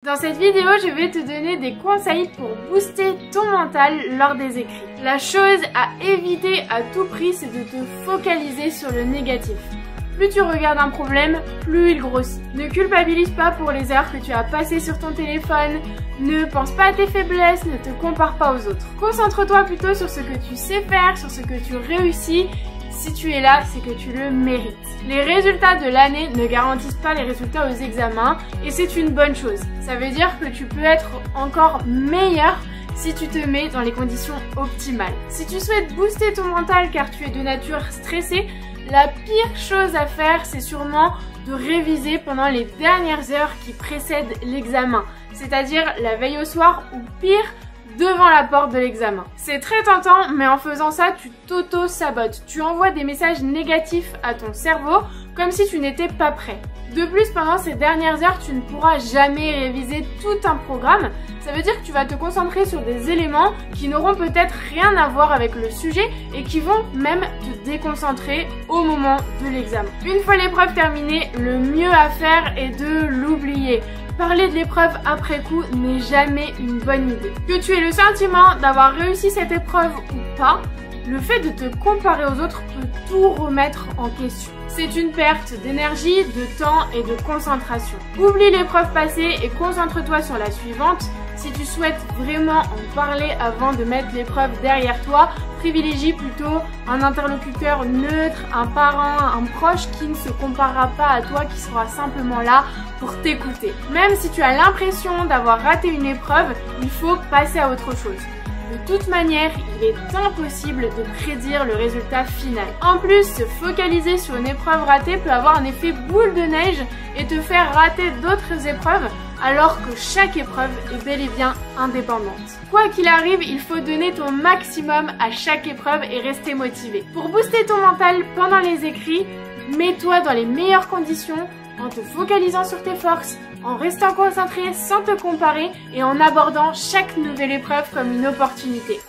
Dans cette vidéo, je vais te donner des conseils pour booster ton mental lors des écrits. La chose à éviter à tout prix, c'est de te focaliser sur le négatif. Plus tu regardes un problème, plus il grossit. Ne culpabilise pas pour les heures que tu as passées sur ton téléphone, ne pense pas à tes faiblesses, ne te compare pas aux autres. Concentre-toi plutôt sur ce que tu sais faire, sur ce que tu réussis. Si tu es là, c'est que tu le mérites. Les résultats de l'année ne garantissent pas les résultats aux examens et c'est une bonne chose. Ça veut dire que tu peux être encore meilleur si tu te mets dans les conditions optimales. Si tu souhaites booster ton mental car tu es de nature stressée, la pire chose à faire, c'est sûrement de réviser pendant les dernières heures qui précèdent l'examen, c'est-à-dire la veille au soir ou pire, devant la porte de l'examen. C'est très tentant, mais en faisant ça, tu t'auto-sabotes. Tu envoies des messages négatifs à ton cerveau, comme si tu n'étais pas prêt. De plus, pendant ces dernières heures, tu ne pourras jamais réviser tout un programme. Ça veut dire que tu vas te concentrer sur des éléments qui n'auront peut-être rien à voir avec le sujet et qui vont même te déconcentrer au moment de l'examen. Une fois l'épreuve terminée, le mieux à faire est de l'oublier. Parler de l'épreuve après coup n'est jamais une bonne idée. Que tu aies le sentiment d'avoir réussi cette épreuve ou pas, le fait de te comparer aux autres peut tout remettre en question. C'est une perte d'énergie, de temps et de concentration. Oublie l'épreuve passée et concentre-toi sur la suivante. Si tu souhaites vraiment en parler avant de mettre l'épreuve derrière toi, privilégie plutôt un interlocuteur neutre, un parent, un proche qui ne se comparera pas à toi, qui sera simplement là pour t'écouter. Même si tu as l'impression d'avoir raté une épreuve, il faut passer à autre chose. De toute manière, il est impossible de prédire le résultat final. En plus, se focaliser sur une épreuve ratée peut avoir un effet boule de neige et te faire rater d'autres épreuves alors que chaque épreuve est bel et bien indépendante. Quoi qu'il arrive, il faut donner ton maximum à chaque épreuve et rester motivé. Pour booster ton mental pendant les écrits, mets-toi dans les meilleures conditions en te focalisant sur tes forces, en restant concentré sans te comparer et en abordant chaque nouvelle épreuve comme une opportunité.